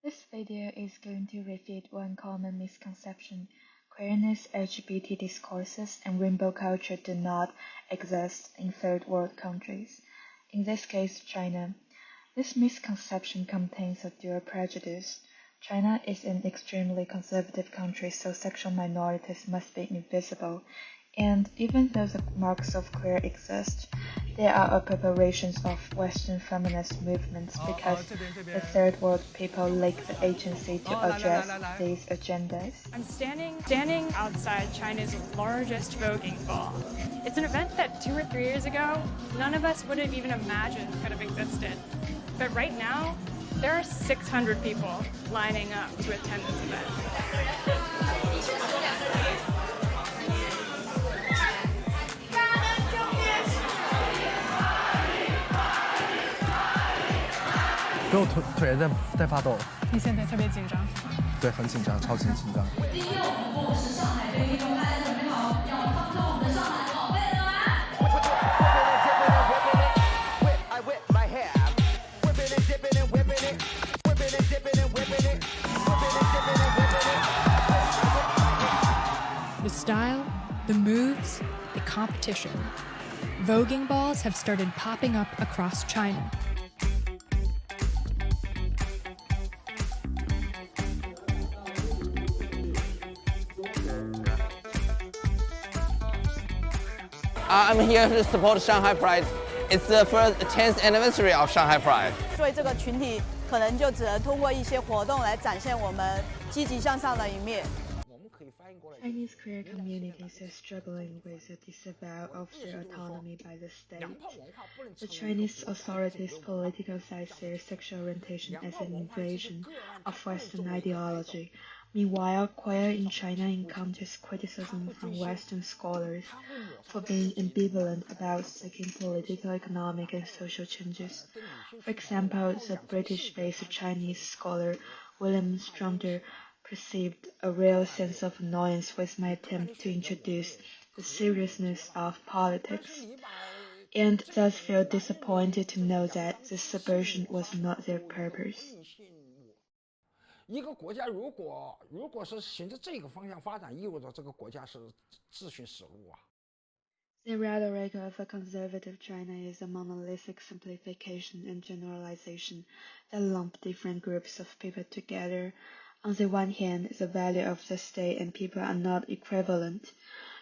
This video is going to refute one common misconception: queerness, LGBT discourses, and rainbow culture do not exist in third world countries, in this case China. This misconception contains a dual prejudice. China is an extremely conservative country, so sexual minorities must be invisible. And even though the marks of queer exist, they are appropriations of Western feminist movements because the third world people lack the agency to address these agendas. I'm standing outside China's largest voguing ball. It's an event that 2 or 3 years ago, none of us would have even imagined could have existed. But right now, there are 600 people lining up to attend this event.给我腿在发抖。你现在特别紧张？对，很紧张，超级紧张。第一个舞步是上海队运动，大家准备好，要当中我们的上海宝贝了吗？ The style, the moves, the competition. Voguing balls have started popping up across China. I'm here to support Shanghai Pride. It's the 10th anniversary of Shanghai Pride. 所以这个群体可能就只能通过一些活动来展现我们积极向上的一面。 Chinese queer communities are struggling with the disavowal of their autonomy by the state. The Chinese authorities politicized their sexual orientation as an invasion of Western ideology. Meanwhile, queer in China encounters criticism from Western scholars for being ambivalent about seeking political, economic, and social changes. For example, the British-based Chinese scholar William Stronder perceived a real sense of annoyance with my attempt to introduce the seriousness of politics, and thus feel disappointed to know that this subversion was not their purpose. 一个国家如果是循着这个方向发展，意味着这个国家是自寻死路啊。 The rhetoric of a conservative China is a monolithic simplification and generalization that lump different groups of people together. On the one hand, the value of the state and people are not equivalent.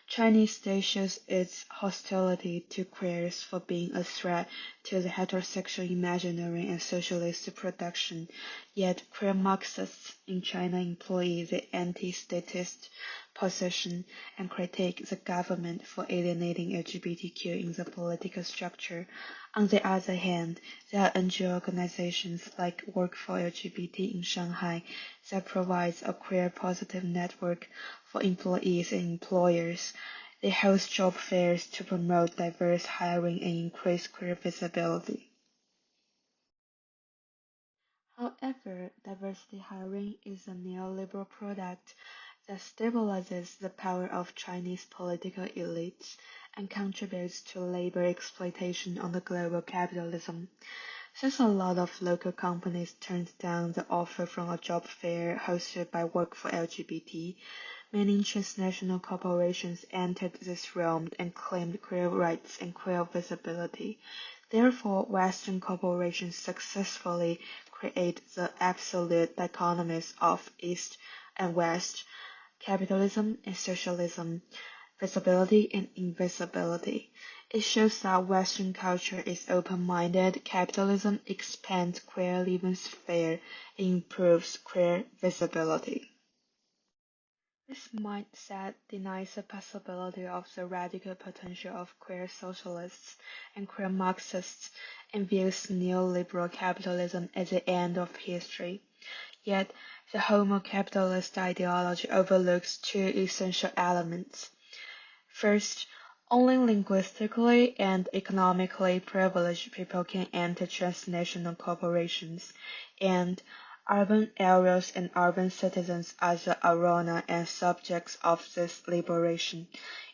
Chinese state shows its hostility to queers for being a threat to the heterosexual imaginary and socialist production, yet queer Marxists in China employ the anti-statist position and critique the government for alienating LGBTQ in the political structure. On the other hand, there are NGO organizations like Work for LGBT in Shanghai that provides a queer positive network for employees and employers. They host job fairs to promote diverse hiring and increase queer visibility. However, diversity hiring is a neoliberal product that stabilizes the power of Chinese political elites and contributes to labor exploitation under global capitalism. Since a lot of local companies turned down the offer from a job fair hosted by Work for LGBT, many transnational corporations entered this realm and claimed queer rights and queer visibility. Therefore, Western corporations successfully create the absolute dichotomies of East and West, capitalism and socialism, visibility and invisibility. It shows that Western culture is open-minded, capitalism expands queer living sphere and improves queer visibility. This mindset denies the possibility of the radical potential of queer socialists and queer Marxists and views neoliberal capitalism as the end of history. Yet, the homo-capitalist ideology overlooks two essential elements. First, only linguistically and economically privileged people can enter transnational corporations, and urban areas and urban citizens are the arena and subjects of this liberation.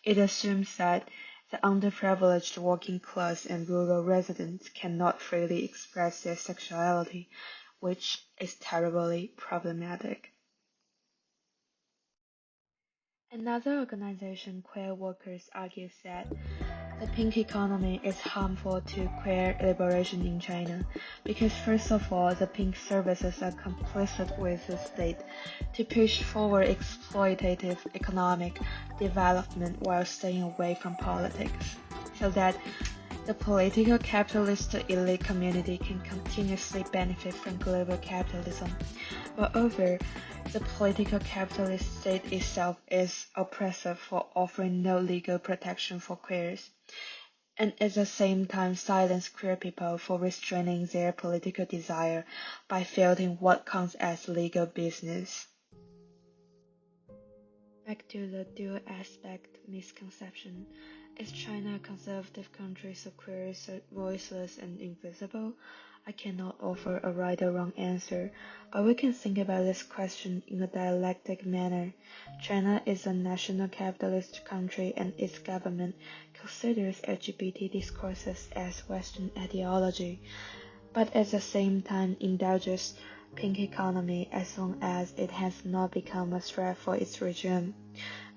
It assumes that the underprivileged working class and rural residents cannot freely express their sexuality, which is terribly problematic. Another organization, Queer Workers, argues that the pink economy is harmful to queer liberation in China because, first of all, the pink services are complicit with the state to push forward exploitative economic development while staying away from politics, so that the political capitalist elite community can continuously benefit from global capitalism. Moreover, the political capitalist state itself is oppressive for offering no legal protection for queers, and at the same time silence queer people for restraining their political desire by filtering what counts as legal business. Back to the dual aspect misconception. Is China a conservative country so queers are voiceless and invisible? I cannot offer a right or wrong answer, but we can think about this question in a dialectic manner. China is a national capitalist country and its government considers LGBT discourses as Western ideology, but at the same time indulges pink economy as long as it has not become a threat for its regime.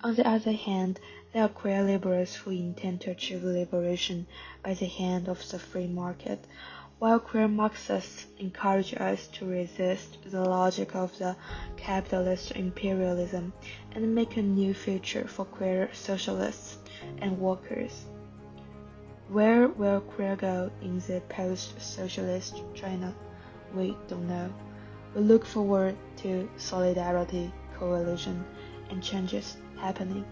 On the other hand, there are queer liberals who intend to achieve liberation by the hand of the free market, while queer Marxists encourage us to resist the logic of the capitalist imperialism and make a new future for queer socialists and workers. Where will queer go in the post-socialist China? We don't know. We look forward to solidarity, coalition, and changes happening.